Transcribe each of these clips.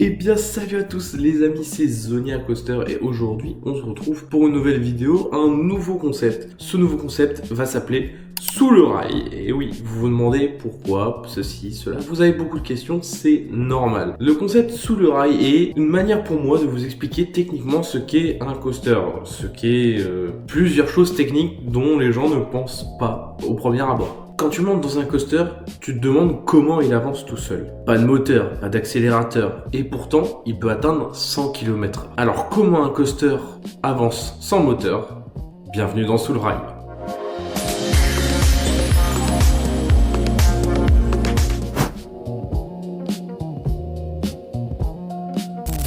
Eh bien salut à tous les amis, c'est Zonia Coaster et aujourd'hui on se retrouve pour une nouvelle vidéo, un nouveau concept. Ce nouveau concept va s'appeler Sous le rail. Et oui, vous vous demandez pourquoi, ceci, cela, vous avez beaucoup de questions, c'est normal. Le concept Sous le rail est une manière pour moi de vous expliquer techniquement ce qu'est un coaster, ce qu'est plusieurs choses techniques dont les gens ne pensent pas au premier abord. Quand tu montes dans un coaster, tu te demandes comment il avance tout seul. Pas de moteur, pas d'accélérateur, et pourtant, il peut atteindre 100 km/h. Alors comment un coaster avance sans moteur? Bienvenue dans Sous le rail.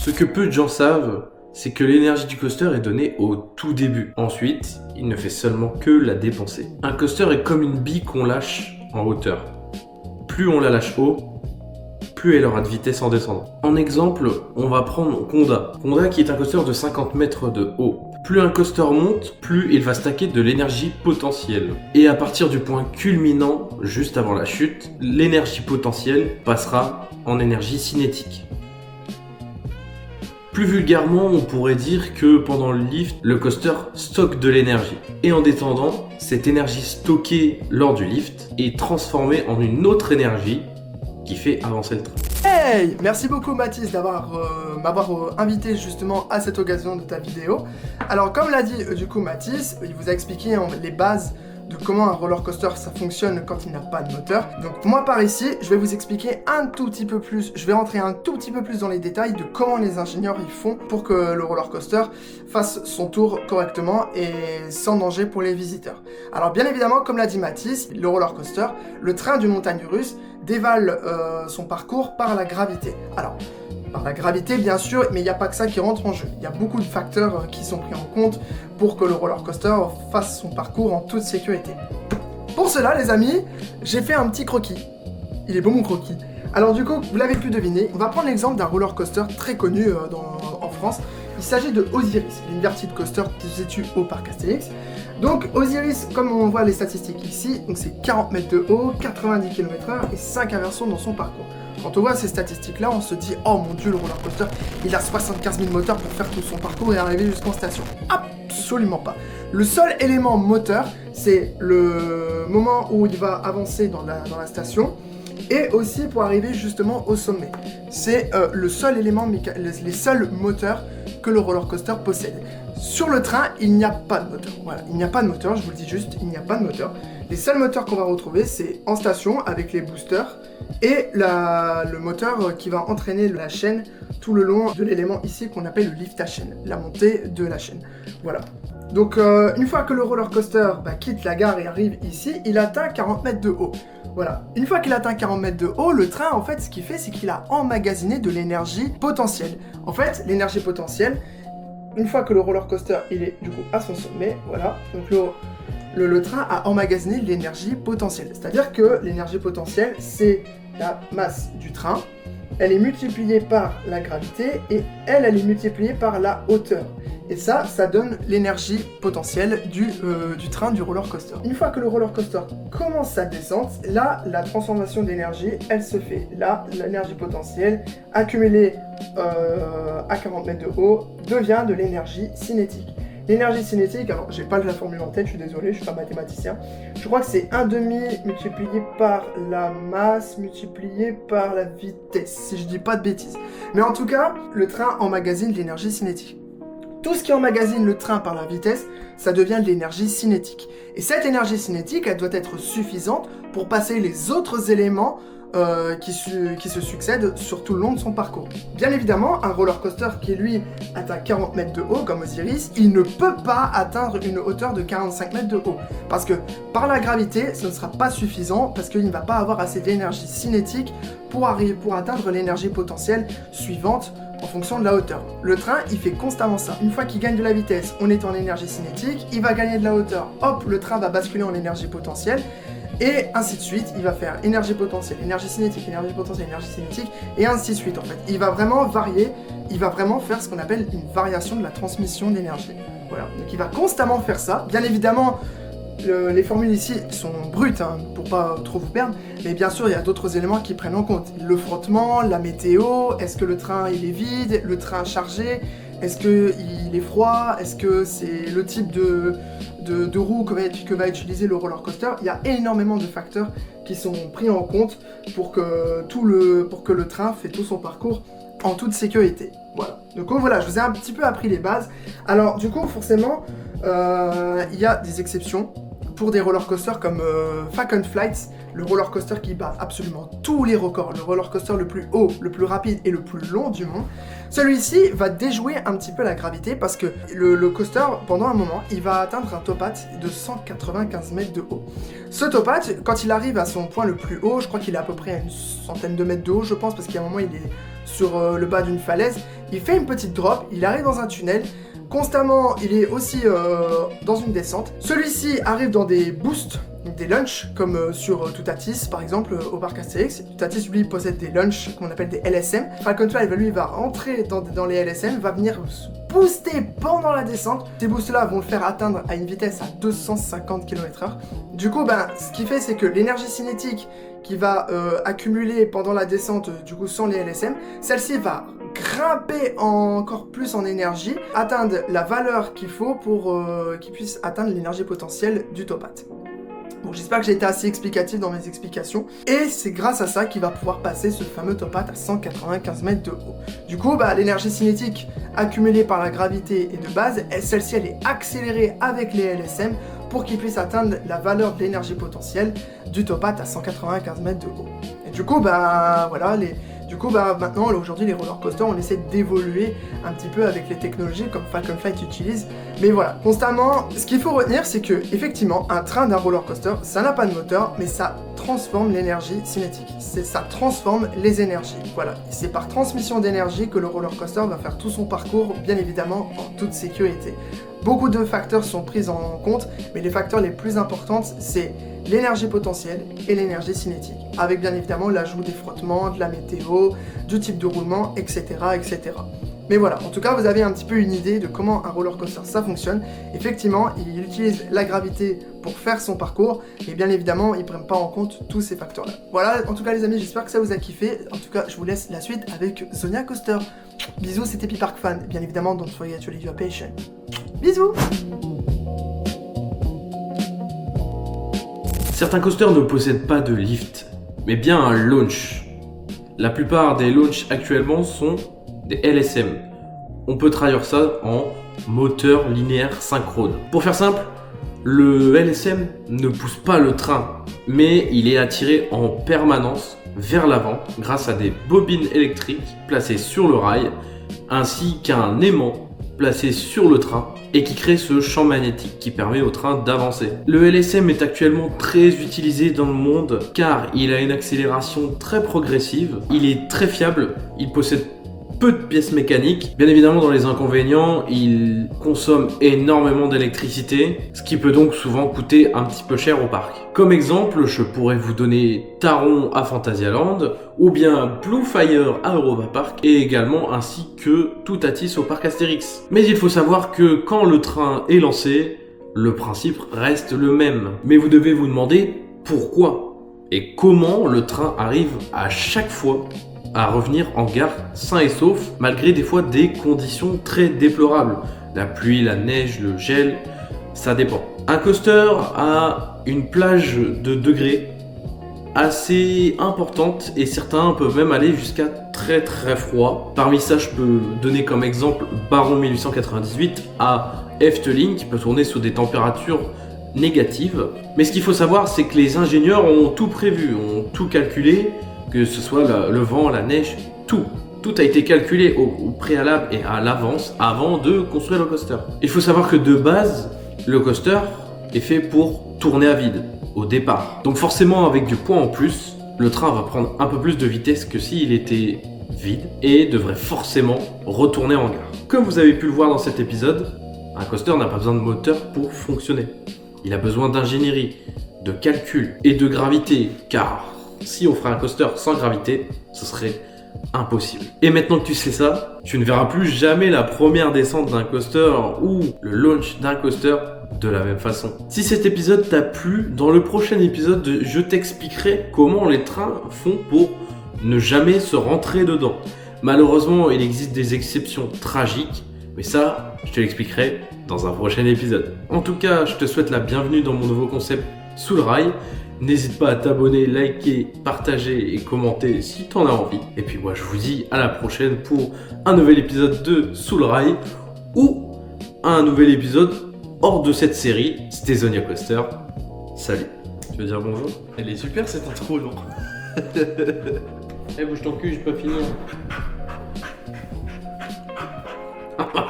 Ce que peu de gens savent, c'est que l'énergie du coaster est donnée au tout début. Ensuite, il ne fait seulement que la dépenser. Un coaster est comme une bille qu'on lâche en hauteur. Plus on la lâche haut, plus elle aura de vitesse en descendant. En exemple, on va prendre Conda. Conda qui est un coaster de 50 mètres de haut. Plus un coaster monte, plus il va stacker de l'énergie potentielle. Et à partir du point culminant, juste avant la chute, l'énergie potentielle passera en énergie cinétique. Plus vulgairement, on pourrait dire que pendant le lift, le coaster stocke de l'énergie. Et en descendant, cette énergie stockée lors du lift est transformée en une autre énergie qui fait avancer le train. Hey! Merci beaucoup Mathis m'avoir invité justement à cette occasion de ta vidéo. Alors comme l'a dit du coup Mathis, il vous a expliqué les bases de comment un roller coaster ça fonctionne quand il n'a pas de moteur. Donc moi par ici, je vais vous expliquer un tout petit peu plus, je vais rentrer un tout petit peu plus dans les détails de comment les ingénieurs ils font pour que le roller coaster fasse son tour correctement et sans danger pour les visiteurs. Alors bien évidemment, comme l'a dit Mathis, le roller coaster, le train d'une montagne russe dévale son parcours par la gravité. Alors, par la gravité bien sûr, mais il n'y a pas que ça qui rentre en jeu. Il y a beaucoup de facteurs qui sont pris en compte pour que le roller coaster fasse son parcours en toute sécurité. Pour cela les amis, j'ai fait un petit croquis. Il est beau mon croquis. Alors du coup, vous l'avez pu deviner, on va prendre l'exemple d'un roller coaster très connu en France. Il s'agit de Osiris, l'Inverted Coaster qui se situe au parc Astérix. Donc Osiris, comme on voit les statistiques ici, donc c'est 40 mètres de haut, 90 km/h et 5 inversions dans son parcours. Quand on voit ces statistiques-là, on se dit « Oh mon dieu, le roller coaster, il a 75 000 moteurs pour faire tout son parcours et arriver jusqu'en station. » Absolument pas. Le seul élément moteur, c'est le moment où il va avancer dans la station et aussi pour arriver justement au sommet. C'est le seul élément, les seuls moteurs que le roller coaster possède. Sur le train, il n'y a pas de moteur. Voilà, il n'y a pas de moteur, je vous le dis juste, il n'y a pas de moteur. Les seuls moteurs qu'on va retrouver, c'est en station avec les boosters et le moteur qui va entraîner la chaîne tout le long de l'élément ici qu'on appelle le lift à chaîne, la montée de la chaîne. Voilà. Donc une fois que le roller coaster quitte la gare et arrive ici, il atteint 40 mètres de haut. Voilà. Une fois qu'il atteint 40 mètres de haut, le train, en fait, ce qu'il fait, c'est qu'il a emmagasiné de l'énergie potentielle. En fait, l'énergie potentielle, une fois que le roller coaster, il est du coup à son sommet, voilà, donc le train a emmagasiné de l'énergie potentielle. C'est-à-dire que l'énergie potentielle, c'est la masse du train, elle est multipliée par la gravité et elle est multipliée par la hauteur. Et ça donne l'énergie potentielle du train, du roller coaster. Une fois que le roller coaster commence sa descente, là, la transformation d'énergie, elle se fait. Là, l'énergie potentielle accumulée à 40 mètres de haut devient de l'énergie cinétique. L'énergie cinétique, alors j'ai pas la formule en tête, je suis désolé, je suis pas mathématicien. Je crois que c'est 1/2 multiplié par la masse multiplié par la vitesse, si je dis pas de bêtises. Mais en tout cas, le train emmagasine de l'énergie cinétique. Tout ce qui emmagasine le train par la vitesse, ça devient de l'énergie cinétique. Et cette énergie cinétique, elle doit être suffisante pour passer les autres éléments qui se succèdent sur tout le long de son parcours. Bien évidemment, un roller coaster qui lui atteint 40 mètres de haut, comme Osiris, il ne peut pas atteindre une hauteur de 45 mètres de haut. Parce que par la gravité, ce ne sera pas suffisant, parce qu'il ne va pas avoir assez d'énergie cinétique pour atteindre l'énergie potentielle suivante en fonction de la hauteur. Le train, il fait constamment ça. Une fois qu'il gagne de la vitesse, on est en énergie cinétique, il va gagner de la hauteur, hop, le train va basculer en énergie potentielle, et ainsi de suite, il va faire énergie potentielle, énergie cinétique, énergie potentielle, énergie cinétique, et ainsi de suite en fait. Il va vraiment varier, il va vraiment faire ce qu'on appelle une variation de la transmission d'énergie. Voilà, donc il va constamment faire ça. Bien évidemment, les formules ici sont brutes, hein, pour pas trop vous perdre, mais bien sûr il y a d'autres éléments qui prennent en compte. Le frottement, la météo, est-ce que le train il est vide, le train chargé, est-ce qu'il est froid, est-ce que c'est le type de roue que va utiliser le roller coaster. Il y a énormément de facteurs qui sont pris en compte pour que le train fait tout son parcours en toute sécurité. Voilà. Donc voilà, je vous ai un petit peu appris les bases. Alors du coup, forcément, il y a des exceptions pour des roller coasters comme Falcon Flight, le roller coaster qui bat absolument tous les records, le roller coaster le plus haut, le plus rapide et le plus long du monde. Celui-ci va déjouer un petit peu la gravité parce que le coaster, pendant un moment, il va atteindre un top hat de 195 mètres de haut. Ce top hat, quand il arrive à son point le plus haut, je crois qu'il est à peu près à une centaine de mètres de haut, je pense, parce qu'à un moment il est sur le bas d'une falaise, il fait une petite drop, il arrive dans un tunnel. Constamment, il est aussi dans une descente. Celui-ci arrive dans des boosts, des launches, comme sur Toutatis, par exemple, au parc Astérix. Toutatis, lui, possède des launches qu'on appelle des LSM. Falcon Flight, lui, va entrer dans les LSM, va venir booster pendant la descente. Ces boosts-là vont le faire atteindre à une vitesse à 250 km/h. Du coup, ce qui fait, c'est que l'énergie cinétique qui va accumuler pendant la descente, du coup, sans les LSM, celle-ci va grimper encore plus en énergie, atteindre la valeur qu'il faut pour qu'il puisse atteindre l'énergie potentielle du top hat. Bon, j'espère que j'ai été assez explicatif dans mes explications, et c'est grâce à ça qu'il va pouvoir passer ce fameux top hat à 195 mètres de haut. Du coup, l'énergie cinétique accumulée par la gravité et de base, celle-ci elle est accélérée avec les LSM pour qu'il puisse atteindre la valeur de l'énergie potentielle du top hat à 195 mètres de haut. Et du coup, voilà, maintenant, aujourd'hui, les roller coasters, on essaie d'évoluer un petit peu avec les technologies comme Falcon Flight utilise. Mais voilà, constamment, ce qu'il faut retenir, c'est que, effectivement, un train d'un roller coaster, ça n'a pas de moteur, mais ça transforme l'énergie cinétique. Ça transforme les énergies. Voilà, c'est par transmission d'énergie que le roller coaster va faire tout son parcours, bien évidemment, en toute sécurité. Beaucoup de facteurs sont pris en compte, mais les facteurs les plus importants, c'est l'énergie potentielle et l'énergie cinétique, avec bien évidemment l'ajout des frottements, de la météo, du type de roulement, etc., etc. Mais voilà, en tout cas, vous avez un petit peu une idée de comment un roller coaster ça fonctionne. Effectivement, il utilise la gravité pour faire son parcours, et bien évidemment, ils ne prennent pas en compte tous ces facteurs-là. Voilà, en tout cas les amis, j'espère que ça vous a kiffé. En tout cas, je vous laisse la suite avec Zonia Coaster. Bisous, c'était Pipark Fan. Bien évidemment, don't forget to leave your patient. Bisous. Certains coasters ne possèdent pas de lift, mais bien un launch. La plupart des launchs actuellement sont des LSM. On peut traduire ça en moteur linéaire synchrone. Pour faire simple, le LSM ne pousse pas le train, mais il est attiré en permanence vers l'avant grâce à des bobines électriques placées sur le rail, ainsi qu'un aimant placé sur le train et qui crée ce champ magnétique qui permet au train d'avancer. Le LSM est actuellement très utilisé dans le monde car il a une accélération très progressive, il est très fiable, il possède peu de pièces mécaniques. Bien évidemment, dans les inconvénients, il consomme énormément d'électricité, ce qui peut donc souvent coûter un petit peu cher au parc. Comme exemple, je pourrais vous donner Taron à Phantasialand, ou bien Blue Fire à Europa Park, et également ainsi que Toutatis au parc Astérix. Mais il faut savoir que quand le train est lancé, le principe reste le même. Mais vous devez vous demander pourquoi et comment le train arrive à chaque fois à revenir en gare sain et sauf, malgré des fois des conditions très déplorables. La pluie, la neige, le gel, ça dépend. Un coaster a une plage de degrés assez importante et certains peuvent même aller jusqu'à très très froid. Parmi ça, je peux donner comme exemple Baron 1898 à Efteling qui peut tourner sous des températures négatives. Mais ce qu'il faut savoir, c'est que les ingénieurs ont tout prévu, ont tout calculé, que ce soit le vent, la neige, tout. Tout a été calculé au préalable et à l'avance avant de construire le coaster. Il faut savoir que de base, le coaster est fait pour tourner à vide au départ. Donc forcément, avec du poids en plus, le train va prendre un peu plus de vitesse que s'il était vide et devrait forcément retourner en gare. Comme vous avez pu le voir dans cet épisode, un coaster n'a pas besoin de moteur pour fonctionner. Il a besoin d'ingénierie, de calcul et de gravité, car si on ferait un coaster sans gravité, ce serait impossible. Et maintenant que tu sais ça, tu ne verras plus jamais la première descente d'un coaster ou le launch d'un coaster de la même façon. Si cet épisode t'a plu, dans le prochain épisode, je t'expliquerai comment les trains font pour ne jamais se rentrer dedans. Malheureusement, il existe des exceptions tragiques, mais ça, je te l'expliquerai dans un prochain épisode. En tout cas, je te souhaite la bienvenue dans mon nouveau concept Sous le rail. N'hésite pas à t'abonner, liker, partager et commenter si t'en as envie. Et puis moi, je vous dis à la prochaine pour un nouvel épisode de Sous le rail ou un nouvel épisode hors de cette série. C'était Zonia Coaster. Salut. Tu veux dire bonjour? Elle est super cette intro, non? Eh, bouge ton cul, j'ai pas fini.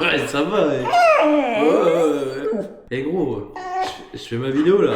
Ouais, ça va. Ouais. Eh gros, je fais ma vidéo là.